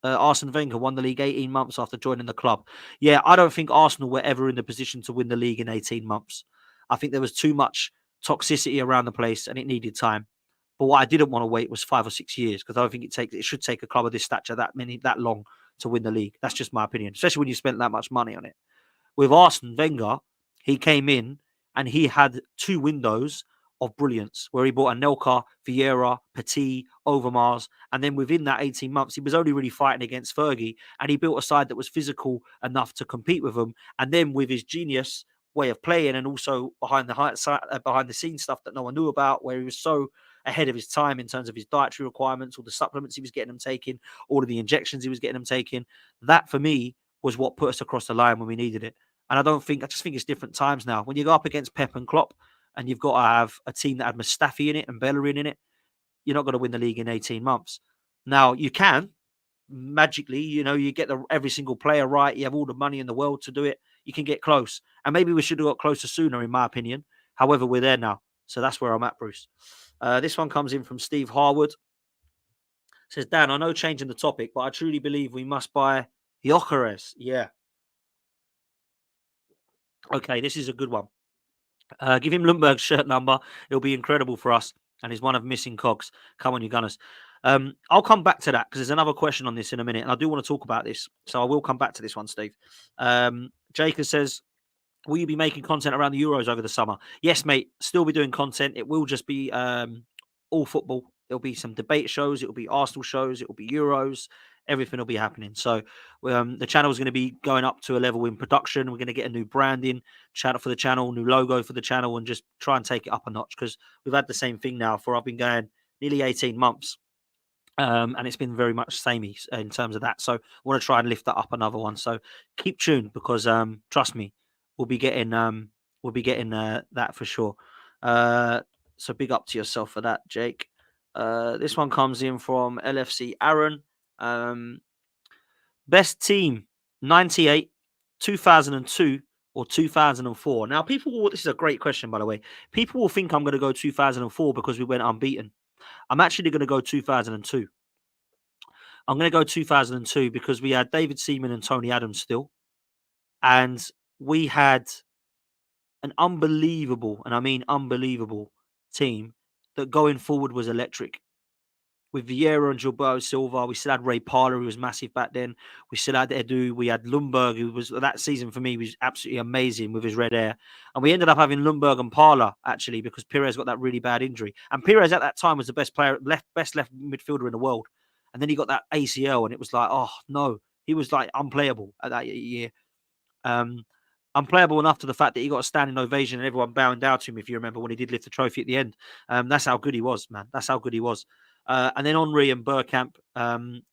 Arsene Wenger won the league 18 months after joining the club. Yeah, I don't think Arsenal were ever in the position to win the league in 18 months. I think there was too much toxicity around the place and it needed time. But what I didn't want to wait was 5 or 6 years, because I don't think it should take a club of this stature that long to win the league. That's just my opinion, especially when you spent that much money on it. With Arsene Wenger, he came in and he had 2 windows of brilliance, where he bought Anelka, Vieira, Petit, Overmars, and then within that 18 months, he was only really fighting against Fergie, and he built a side that was physical enough to compete with them. And then with his genius way of playing, and also behind the scenes stuff that no one knew about, where he was so ahead of his time in terms of his dietary requirements, all the supplements he was getting them taking, all of the injections he was getting them taking, that for me was what put us across the line when we needed it. And I just think it's different times now. When you go up against Pep and Klopp, and you've got to have a team that had Mustafi in it and Bellerin in it, you're not going to win the league in 18 months. Now, you can, magically, you get every single player right, you have all the money in the world to do it, you can get close. And maybe we should have got closer sooner, in my opinion. However, we're there now. So that's where I'm at, Bruce. This one comes in from Steve Harwood. Says, Dan, I know changing the topic, but I truly believe we must buy Gyökeres. Yeah. Okay, this is a good one. Give him Lundberg's shirt number. It'll be incredible for us. And he's one of missing cogs. Come on, you Gunners. I'll come back to that, because there's another question on this in a minute. And I do want to talk about this. So I will come back to this one, Steve. Jacob says, will you be making content around the Euros over the summer? Yes, mate. Still be doing content. It will just be all football. There'll be some debate shows. It'll be Arsenal shows. It'll be Euros. Everything will be happening. So the channel is going to be going up to a level in production. We're going to get a new branding channel for the channel, new logo for the channel, and just try and take it up a notch, because we've had the same thing now for, I've been going nearly 18 months. And it's been very much samey in terms of that. So I want to try and lift that up another one. So keep tuned, because trust me, we'll be getting that for sure. So big up to yourself for that, Jake. This one comes in from LFC Aaron. Best team, 98, 2002, or 2004. Now, this is a great question, by the way. People will think I'm going to go 2004 because we went unbeaten. I'm actually going to go 2002. I'm going to go 2002 because we had David Seaman and Tony Adams still. And we had an unbelievable, and I mean unbelievable, team that going forward was electric. With Vieira and Gilberto Silva, we still had Ray Parler, who was massive back then. We still had Edu. We had Lundberg, who was, that season for me, was absolutely amazing with his red hair. And we ended up having Lundberg and Parler, actually, because Pires got that really bad injury. And Pires at that time was the best left midfielder in the world. And then he got that ACL, and it was like, oh no, he was like unplayable at that year. Unplayable enough to the fact that he got a standing ovation and everyone bowing down to him, if you remember, when he did lift the trophy at the end. That's how good he was, man. That's how good he was. And then Henry and Bergkamp,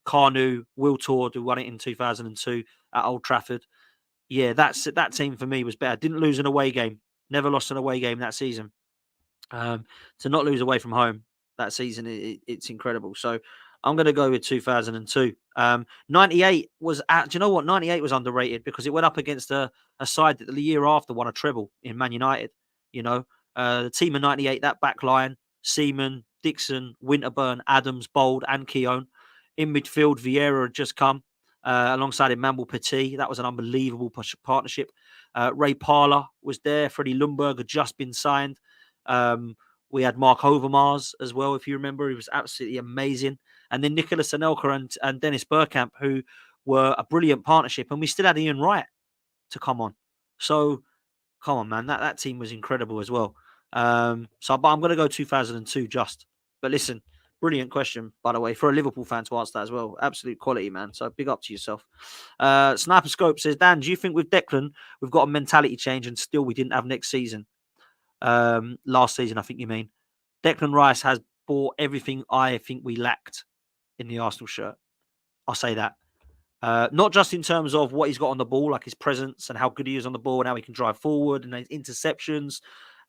Carnu, Will Tord, who won it in 2002 at Old Trafford. Yeah, that team for me was better. Didn't lose an away game. Never lost an away game that season. To not lose away from home that season, it's incredible. So I'm going to go with 2002. 98 was do you know what? 98 was underrated because it went up against a side that the year after won a treble in Man United. You know, the team of 98, that back line, Seaman, Dixon, Winterburn, Adams, Bold, and Keown. In midfield, Vieira had just come alongside Emmanuel Petit. That was an unbelievable partnership. Ray Parler was there. Freddie Lundberg had just been signed. We had Mark Overmars as well, if you remember. He was absolutely amazing. And then Nicholas Anelka and Dennis Bergkamp, who were a brilliant partnership. And we still had Ian Wright to come on. So, come on, man. That team was incredible as well. But I'm going to go 2002 just. But listen, brilliant question, by the way, for a Liverpool fan to answer that as well. Absolute quality, man. So big up to yourself. Sniper Scope says, Dan, do you think with Declan, we've got a mentality change and still we didn't have next season? Last season, I think you mean. Declan Rice has bought everything I think we lacked in the Arsenal shirt. I'll say that. Not just in terms of what he's got on the ball, like his presence and how good he is on the ball and how he can drive forward and his interceptions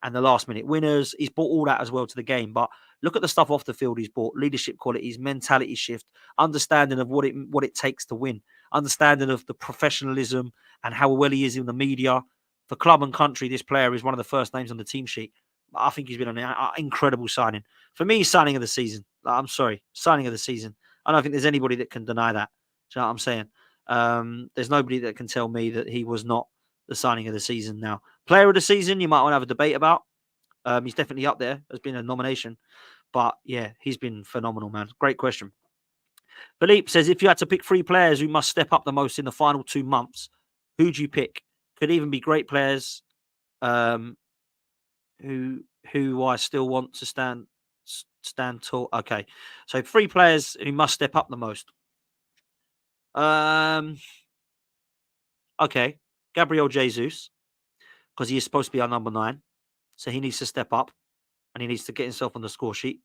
and the last minute winners. He's brought all that as well to the game. But look at the stuff off the field he's brought: leadership qualities, mentality shift, understanding of what it takes to win, understanding of the professionalism and how well he is in the media. For club and country, this player is one of the first names on the team sheet. I think he's been an incredible signing. For me, signing of the season. I'm sorry, signing of the season. I don't think there's anybody that can deny that. Do you know what I'm saying? There's nobody that can tell me that he was not the signing of the season now. Player of the season, you might want to have a debate about. He's definitely up there. There's been a nomination. But yeah, he's been phenomenal, man. Great question. Philippe says, if you had to pick 3 players who must step up the most in the final 2 months, who'd you pick? Could even be great players who I still want to stand tall. Okay. So 3 players who must step up the most. Okay. Gabriel Jesus, because he is supposed to be our number 9. So he needs to step up and he needs to get himself on the score sheet.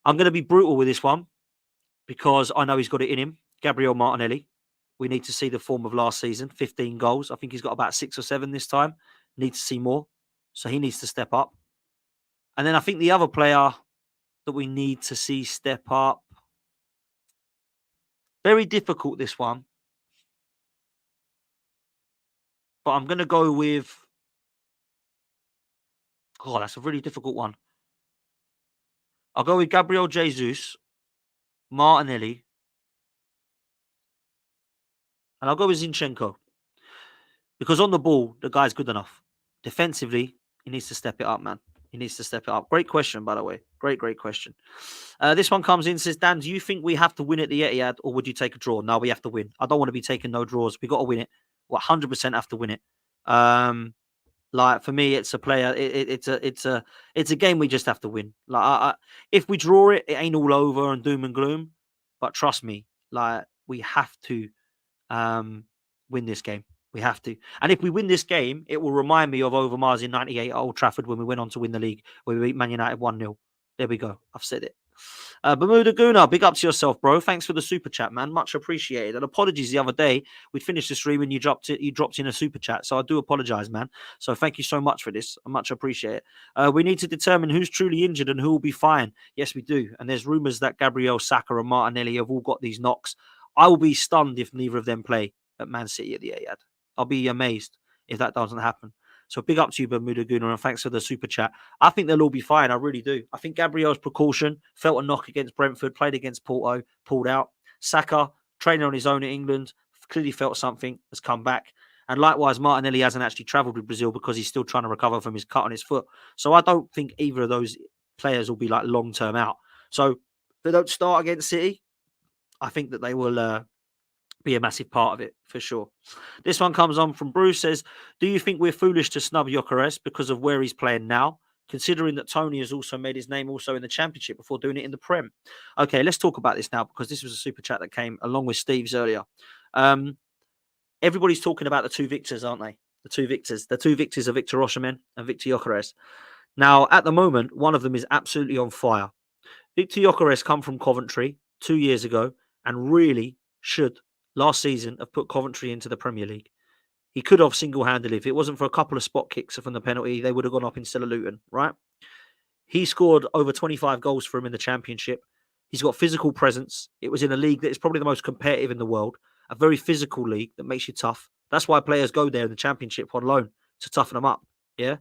I'm going to be brutal with this one because I know he's got it in him. Gabriel Martinelli. We need to see the form of last season. 15 goals. I think he's got about 6 or 7 this time. Need to see more. So he needs to step up. And then I think the other player that we need to see step up. Very difficult, this one. But I'm going to go with... Oh, that's a really difficult one. I'll go with Gabriel Jesus, Martinelli, and I'll go with Zinchenko. Because on the ball, the guy's good enough. Defensively, he needs to step it up, man. He needs to step it up. Great question, by the way. Great question. This one comes in, says, Dan, do you think we have to win at the Etihad or would you take a draw? No, we have to win. I don't want to be taking no draws. We got to win it. We 100% have to win it. Like, for me, it's a player. It's a game we just have to win. Like, if we draw it, it ain't all over and doom and gloom. But trust me, like, we have to win this game. We have to. And if we win this game, it will remind me of Overmars in 98 at Old Trafford when we went on to win the league, where we beat Man United 1-0. There we go. I've said it. Bermuda Guna, big up to yourself, bro. Thanks for the super chat, man. Much appreciated. And apologies the other day. We'd finished the stream and you dropped in a super chat. So I do apologize, man. So thank you so much for this. I much appreciate it. We need to determine who's truly injured and who will be fine. Yes, we do. And there's rumours that Gabriel Saka and Martinelli have all got these knocks. I will be stunned if neither of them play at Man City at the Etihad. I'll be amazed if that doesn't happen. So big up to you, Bermuda Guna, and thanks for the super chat. I think they'll all be fine. I really do. I think Gabriel's precaution, felt a knock against Brentford, played against Porto, pulled out. Saka, training on his own in England, clearly felt something, has come back. And likewise, Martinelli hasn't actually travelled with Brazil because he's still trying to recover from his cut on his foot. So I don't think either of those players will be like long-term out. So if they don't start against City, I think that they will... be a massive part of it for sure. This one comes on from Bruce, says, do you think we're foolish to snub Gyökeres because of where he's playing now? considering that Tony has also made his name also in the Championship before doing it in the Prem. Okay, let's talk about this now because this was a super chat that came along with Steve's earlier. Everybody's talking about the two victors, aren't they? The two victors. The two victors are Victor Osimhen and Victor Gyökeres. Now, at the moment, one of them is absolutely on fire. Victor Gyökeres come from Coventry 2 years ago and really should, last season, have put Coventry into the Premier League. He could have single-handedly. If it wasn't for a couple of spot kicks from the penalty, they would have gone up instead of Luton, right? He scored over 25 goals for him in the Championship. He's got physical presence. It was in a league that is probably the most competitive in the world, a very physical league that makes you tough. That's why players go there in the Championship on loan, to toughen them up, yeah?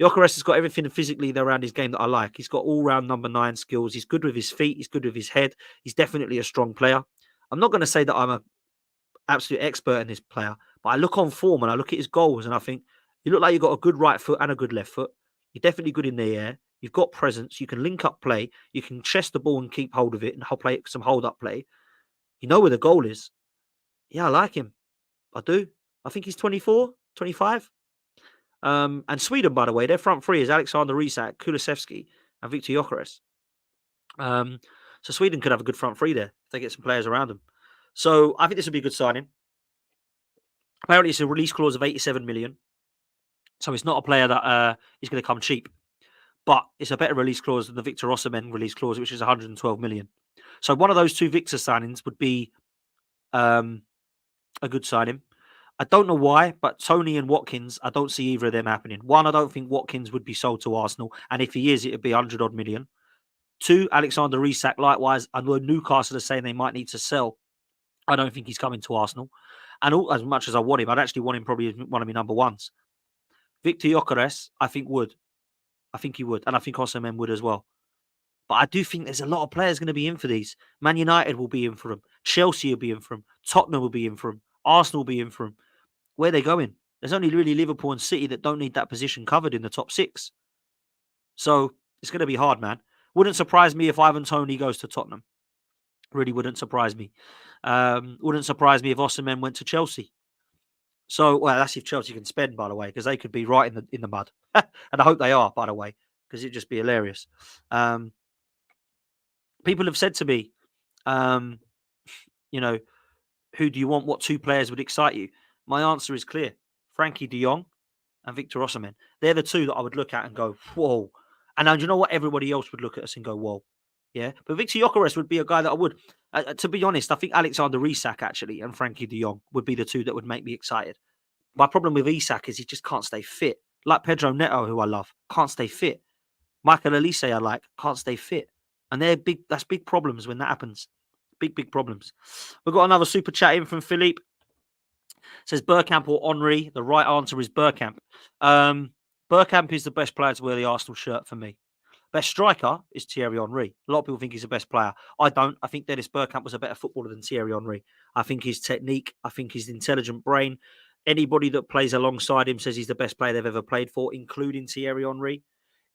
Gyökeres has got everything physically around his game that I like. He's got all-round number 9 skills. He's good with his feet. He's good with his head. He's definitely a strong player. I'm not going to say that I'm an absolute expert in this player, but I look on form and I look at his goals and I think, you look like you've got a good right foot and a good left foot. You're definitely good in the air. You've got presence. You can link up play. You can chest the ball and keep hold of it and play some hold-up play. You know where the goal is. Yeah, I like him. I do. I think he's 24, 25. And Sweden, by the way, their front three is Alexander Isak, Kulusevski, and Victor Gyökeres. So Sweden could have a good front three there if they get some players around them. So I think this would be a good signing. Apparently, it's a release clause of 87 million. So it's not a player that is going to come cheap. But it's a better release clause than the Victor Osimhen release clause, which is 112 million. So one of those two Victor signings would be a good signing. I don't know why, but Tony and Watkins, I don't see either of them happening. One, I don't think Watkins would be sold to Arsenal. And if he is, it would be 100-odd million. Two, Alexander Isak, likewise. I know Newcastle are saying they might need to sell. I don't think he's coming to Arsenal. And as much as I want him, I'd actually want him probably as one of my number ones. Victor Gyökeres, I think would. I think he would. And I think Osimhen would as well. But I do think there's a lot of players going to be in for these. Man United will be in for him. Chelsea will be in for him. Tottenham will be in for him. Arsenal will be in for him. Where are they going? There's only really Liverpool and City that don't need that position covered in the top 6. So it's going to be hard, man. Wouldn't surprise me if Ivan Toney goes to Tottenham. Really wouldn't surprise me. Wouldn't surprise me if Osimhen went to Chelsea. So, well, that's if Chelsea can spend, by the way, because they could be right in the mud. And I hope they are, by the way, because it'd just be hilarious. People have said to me, you know, who do you want? What two players would excite you? My answer is clear. Frankie de Jong and Victor Osimhen. They're the two that I would look at and go, whoa. And now, do you know what? Everybody else would look at us and go, whoa. Yeah. But Victor Gyökeres would be a guy that I would. To be honest, I think Alexander Isak, actually, and Frankie de Jong would be the two that would make me excited. My problem with Isak is he just can't stay fit. Like Pedro Neto, who I love, can't stay fit. Michael Elise, I like, can't stay fit. And that's big problems when that happens. Big problems. We've got another super chat in from Philippe. Says Bergkamp or Henry. The right answer is Bergkamp. Bergkamp is the best player to wear the Arsenal shirt for me. Best striker is Thierry Henry. A lot of people think he's the best player. I don't. I think Dennis Bergkamp was a better footballer than Thierry Henry. I think his technique, I think his intelligent brain. Anybody that plays alongside him says he's the best player they've ever played for, including Thierry Henry.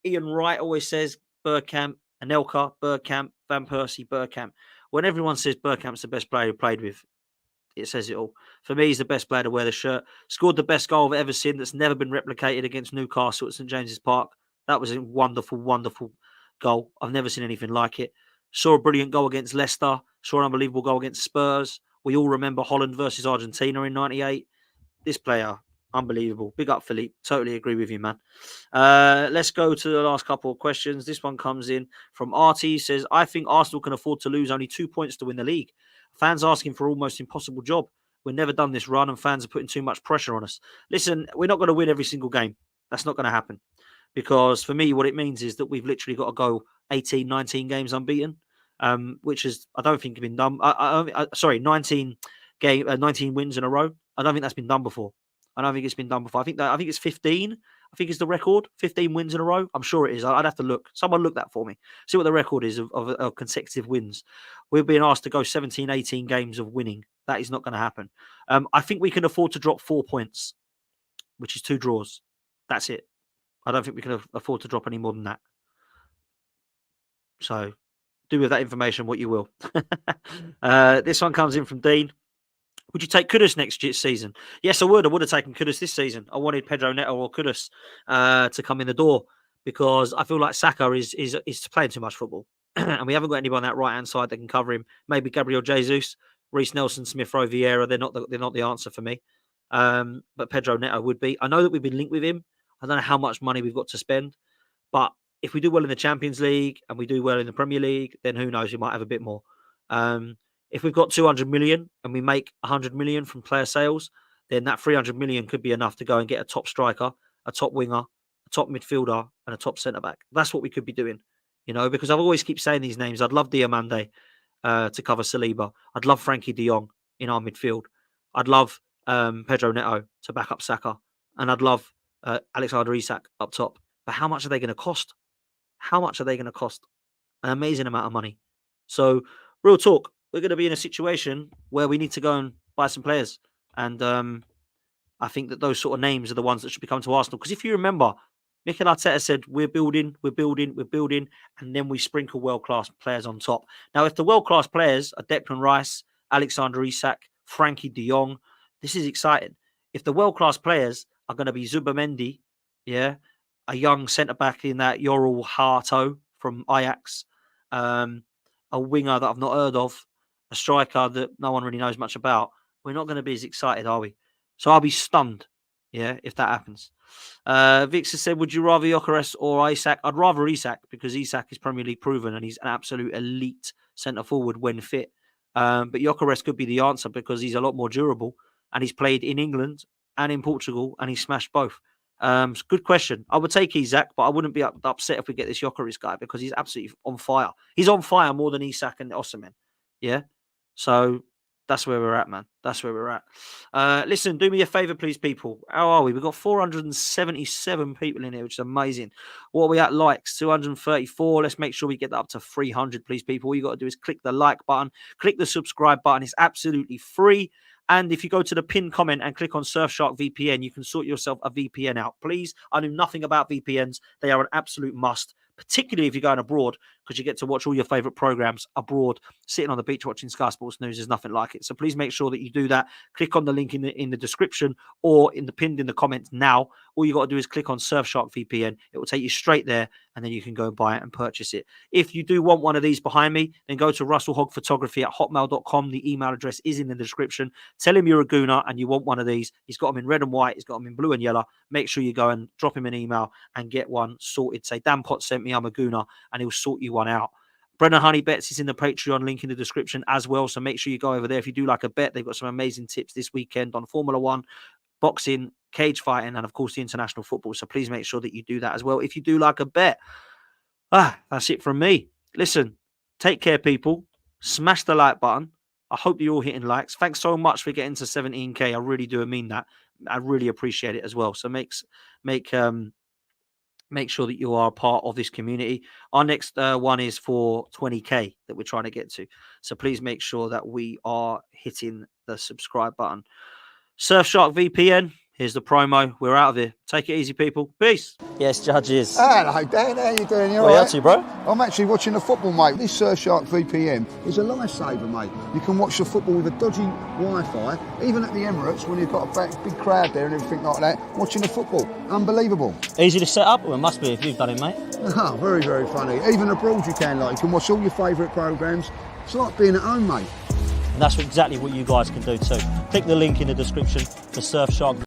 Ian Wright always says Bergkamp, Anelka, Bergkamp, Van Persie, Bergkamp. When everyone says Bergkamp's the best player he played with, it says it all. For me, he's the best player to wear the shirt. Scored the best goal I've ever seen that's never been replicated against Newcastle at St James's Park. That was a wonderful goal. I've never seen anything like it. Saw a brilliant goal against Leicester. Saw an unbelievable goal against Spurs. We all remember Holland versus Argentina in 98. This player, unbelievable. Big up, Philippe. Totally agree with you, man. Let's go to the last couple of questions. This one comes in from Artie. He says, I think Arsenal can afford to lose only 2 points to win the league. Fans asking for almost impossible job. We've never done this run and fans are putting too much pressure on us. Listen, we're not going to win every single game. That's not going to happen. Because for me, what it means is that we've literally got to go 18, 19 games unbeaten, which is, I don't think, been done. 19 wins in a row. I don't think that's been done before. I don't think it's been done before. I think it's 15. I think it's the record. 15 wins in a row. I'm sure it is. I'd have to look. Someone look that for me. See what the record is of consecutive wins. We're being asked to go 17, 18 games of winning. That is not going to happen. I think we can afford to drop 4 points, which is 2 draws. That's it. I don't think we can afford to drop any more than that. So do with that information what you will. This one comes in from Dean. Would you take Kudus next season? Yes, I would. I would have taken Kudus this season. I wanted Pedro Neto or Kudus to come in the door. because I feel like Saka is playing too much football, and we haven't got anybody on that right hand side that can cover him. Maybe Gabriel Jesus, Reece Nelson, Smith Rowe, Vieira. They're not the answer for me. But Pedro Neto would be. I know that we've been linked with him. I don't know how much money we've got to spend, but if we do well in the Champions League and we do well in the Premier League, then who knows? We might have a bit more. If we've got 200 million and we make 100 million from player sales, then that 300 million could be enough to go and get a top striker, a top winger, a top midfielder, and a top centre back. That's what we could be doing, because I've always keep saying these names. I'd love Diamande to cover Saliba. I'd love Frankie de Jong in our midfield. I'd love Pedro Neto to back up Saka, and I'd love Alexander Isak up top. But how much are they going to cost? How much are they going to cost? An amazing amount of money. So, real talk, we're going to be in a situation where we need to go and buy some players. And I think that those sort of names are the ones that should be coming to Arsenal. Because if you remember, Mikel Arteta said, we're building, and then we sprinkle world-class players on top. Now, if the world-class players are Declan Rice, Alexander Isak, Frankie de Jong, this is exciting. If the world-class players are going to be Zubamendi, a young centre-back in that Yoral Harto from Ajax, a winger that I've not heard of, a striker that no one really knows much about, we're not going to be as excited, are we? So I'll be stunned, if that happens. Vixer said, would you rather Gyökeres or Isak? I'd rather Isak because Isak is Premier League proven and he's an absolute elite centre-forward when fit. But Gyökeres could be the answer because he's a lot more durable and he's played in England and in Portugal and he smashed both. Good question. I would take Isak, but I wouldn't be upset if we get this Gyökeres guy because he's absolutely on fire. He's on fire more than Isak and Osimhen. Yeah. So that's where we're at, man. That's where we're at. Listen, do me a favour, please, people. How are we? We've got 477 people in here, which is amazing. What are we at? Likes 234. Let's make sure we get that up to 300, please, people. All you got to do is click the like button, click the subscribe button. It's absolutely free. And if you go to the pinned comment and click on Surfshark VPN, you can sort yourself a VPN out. Please, I knew nothing about VPNs. They are an absolute must, particularly if you're going abroad, because you get to watch all your favourite programmes abroad. Sitting on the beach watching Sky Sports News is nothing like it. So please make sure that you do that. Click on the link in the description or pinned in the comments now. All you got to do is click on Surfshark VPN. It will take you straight there, and then you can go and buy it and purchase it. If you do want one of these behind me, then go to russellhogphotography@hotmail.com. The email address is in the description. Tell him you're a Gooner and you want one of these. He's got them in red and white. He's got them in blue and yellow. Make sure you go and drop him an email and get one sorted. Say, Dan Potts sent me, I'm a Gooner, and he'll sort you one out. Brennan Honey Bets is in the Patreon link in the description as well. So make sure you go over there. If you do like a bet, they've got some amazing tips this weekend on Formula One, boxing, cage fighting, and of course the international football. So please make sure that you do that as well if you do like a bet. That's it from me. Listen, take care, people. Smash the like button. I hope you're all hitting likes. Thanks so much for getting to 17k. I really do mean that. I really appreciate it as well. So make sure that you are a part of this community. Our next one is for 20k that we're trying to get to. So please make sure that we are hitting the subscribe button. Surfshark VPN. Here's the promo. We're out of here. Take it easy, people. Peace. Yes, judges. Hello, Dan. How you doing? You what are you up to, bro? I'm actually watching the football, mate. This Surfshark VPN is a lifesaver, mate. You can watch the football with a dodgy Wi-Fi, even at the Emirates when you've got a big crowd there and everything like that, watching the football. Unbelievable. Easy to set up? Well, it must be if you've done it, mate. Oh, very, very funny. Even abroad you can watch all your favourite programmes. It's like being at home, mate. And that's exactly what you guys can do too. Click the link in the description for Surfshark.